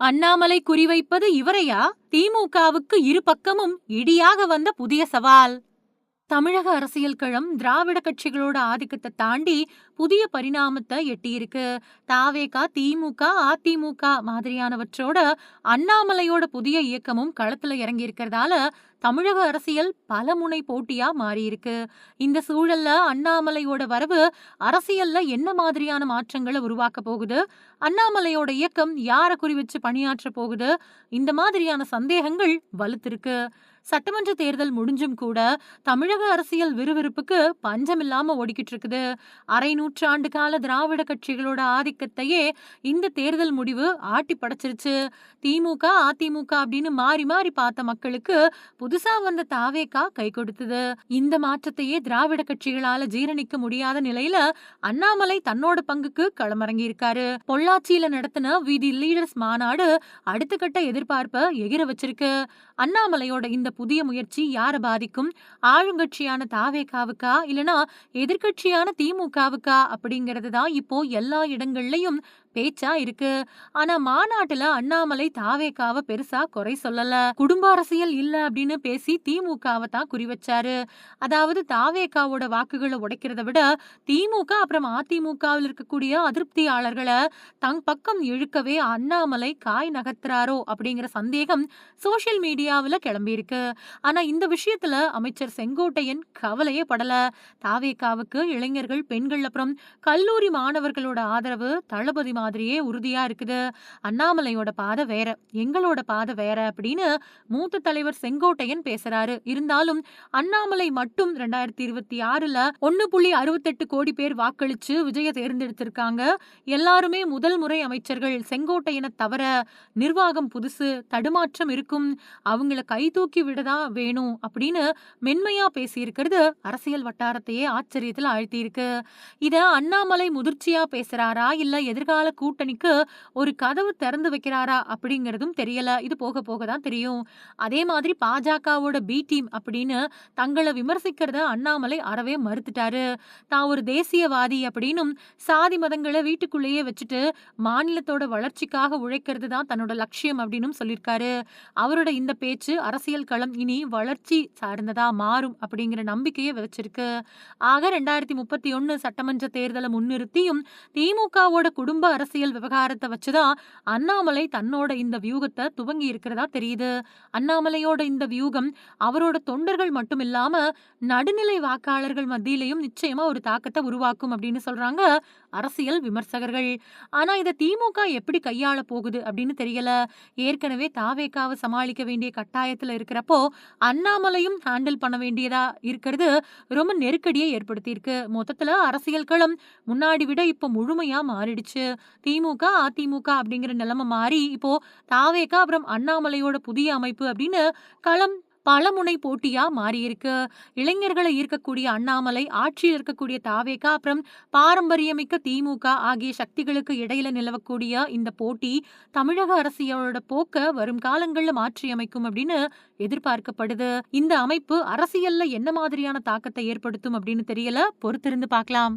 அண்ணாமலை குறிவைப்பது இவரையா? திமுகவுக்கு இரு பக்கமும் இடியாக வந்த புதிய சவால். தமிழக அரசியல் களம் திராவிட கட்சிகளோட ஆதிக்கத்தை தாண்டி புதிய பரிணாமத்தை எட்டியிருக்கு. தாவேகா, திமுக, அதிமுக மாதிரியானவற்றோட அண்ணாமலையோட புதிய இயக்கமும் களத்துல இறங்கி இருக்கிறதால தமிழக அரசியல் பல முனை போட்டியா மாறியிருக்கு. இந்த சூழல்ல அண்ணாமலையோட வரவு அரசியல்ல என்ன மாதிரியான மாற்றங்களை உருவாக்க போகுது? அண்ணாமலையோட இயக்கம் யாரை குறிவச்சு பணியாற்ற போகுது? இந்த மாதிரியான சந்தேகங்கள் வலுத்திருக்கு. சட்டமன்ற தேர்தல் முடிஞ்சும் கூட தமிழக அரசியல் விறுவிறுப்புக்கு பஞ்சமில்லாம ஓடிக்கிட்டு இருக்குது. அரை நூற்றாண்டு கால திராவிட கட்சிகளோட ஆதிக்கத்தையே இந்த தேர்தல் முடிவு ஆட்டி படைச்சிருச்சு. திமுக, அதிமுக அப்படின்னு மாறி மாறி பார்த்த மக்களுக்கு புதுசா வந்த தாவேகா கை கொடுத்தது. இந்த மாற்றத்தையே திராவிட கட்சிகளால ஜீரணிக்க முடியாத நிலையில அண்ணாமலை தன்னோட பங்குக்கு களமிறங்கி இருக்காரு. பொள்ளாச்சியில நடத்தின வீதி லீடர்ஸ் மாநாடு அடுத்த கட்ட எதிர்பார்ப்ப எகிர வச்சிருக்கு. அண்ணாமலையோட இந்த புதிய முயற்சி யாரை பாதிக்கும்? ஆளுங்கட்சியான தாவேகாவுக்கா இல்லனா எதிர்கட்சியான திமுகவுக்கா அப்படிங்கிறது தான் இப்போ எல்லா இடங்கள்லயும் பேச்சா இருக்கு. ஆனா மாநாட்டுல அண்ணாமலை தாவேகாவை பெருசா குறை சொல்லல. குடும்ப அரசியல் இல்ல அப்படின்னு பேசி திமுகவை தான் குறி வச்சாரு. அதாவது தாவேகாவோட வாக்குகளை உடைக்கிறத விட திமுக அப்புறம் அதிமுகவில் இருக்கக்கூடிய அதிருப்தியாளர்களை தங் பக்கம் இழுக்கவே அண்ணாமலை காய் நகர்த்துறாரோ அப்படிங்கிற சந்தேகம் சோசியல் மீடியாவில் கிளம்பி இருக்கு. ஆனா இந்த விஷயத்துல அமைச்சர் செங்கோட்டையன் கவலையே படல. தாவேகாவுக்கு இளைஞர்கள், பெண்கள் அப்புறம் கல்லூரி மாணவர்களோட ஆதரவு தளபதி மாதிரியே உறுதியா இருக்குது. அண்ணாமலையோட பாதை வேற, எங்களோட பாதை வேற அப்படின்னு மூத்த தலைவர் செங்கோட்டையன் பேசுறாரு. இருந்தாலும் அண்ணாமலை மட்டும் 2026ல 1.68 கோடி பேர் வாக்களிச்சு விஜய தேர்ந்தெடுத்திருக்காங்க. எல்லாருமே முதல் முறை அமைச்சர்கள். செங்கோட்டையனை தவிர நிர்வாகம் புதுசு, தடுமாற்றம் இருக்கும், அவங்கள கை தூக்கி விடதான் வேணும் அப்படின்னு மென்மையா பேசியிருக்கிறது அரசியல் வட்டாரத்தையே ஆச்சரியத்துல ஆழ்த்தி இருக்கு. இத அண்ணாமலை முதிர்ச்சியா பேசுறாரா இல்ல எதிர்கால கூட்டணிக்கு ஒரு கதவு திறந்து வைக்கிறாரா அப்படிங்கறதும் தெரியல. இது போக போக தான் தெரியும். அதே மாதிரி பாஜகவோட பி டீம் அப்படின்னு தங்களை விமர்சிக்கிறத அண்ணாமலை அறவே மறுத்துட்டாரு. தான் ஒரு தேசியவாதி அப்படின்னும் சாதி மதங்களை வீட்டுக்குள்ளேயே வச்சுட்டு மாநிலத்தோட வளர்ச்சிக்காக உழைக்கிறது தான் தன்னோட லட்சியம் அப்படின்னு சொல்லியிருக்காரு. அவரோட இந்த பேச்சு அரசியல் களம் இனி வளர்ச்சி சார்ந்ததா மாறும் அப்படிங்கிற நம்பிக்கையை விதைச்சிருக்கு. ஆக 2031 சட்டமன்ற தேர்தலை முன்னிறுத்தியும் திமுகவோட குடும்ப அரசியல் விவகாரத்தை வச்சுதான் அண்ணாமலை தன்னோட இந்த வியூகத்தை துவங்கி இருக்கிறதா தெரியுது. அண்ணாமலையோட இந்த வியூகம் அவரோட தொண்டர்கள் மட்டும் இல்லாம நடுநிலை வாக்காளர்கள் மத்தியிலையும் நிச்சயமா ஒரு தாக்கத்தை உருவாக்கும் அப்படின்னு சொல்றாங்க அரசியல் விமர்சகர்கள். ஆனா இதை திமுக எப்படி கையாள போகுது அப்படின்னு தெரியல. ஏற்கனவே தாவேகாவை சமாளிக்க வேண்டிய கட்டாயத்துல இருக்கிறப்போ அண்ணாமலையும் ஹேண்டில் பண்ண வேண்டியதா இருக்கிறது ரொம்ப நெருக்கடியை ஏற்படுத்தியிருக்கு. மொத்தத்துல அரசியல் களம் முன்னாடி விட இப்போ முழுமையா மாறிடுச்சு. திமுக, அதிமுக அப்படிங்கிற நிலைமை மாறி இப்போ தாவேகா அப்புறம் அண்ணாமலையோட புதிய அமைப்பு அப்படின்னு களம் பலமுனை போட்டியா மாறி இருக்கு. இளைஞர்களை ஈர்க்கக்கூடிய அண்ணாமலை, ஆட்சியில் இருக்கக்கூடிய தாவேகா அப்புறம் பாரம்பரியமிக்க திமுக ஆகிய சக்திகளுக்கு இடையில நிலவக்கூடிய இந்த போட்டி தமிழக அரசியலோட போக்க வரும் காலங்கள்ல மாற்றி அமைக்கும் அப்படின்னு எதிர்பார்க்கப்படுது. இந்த அமைப்பு அரசியல்ல என்ன மாதிரியான தாக்கத்தை ஏற்படுத்தும் அப்படின்னு தெரியல. பொறுத்திருந்து பார்க்கலாம்.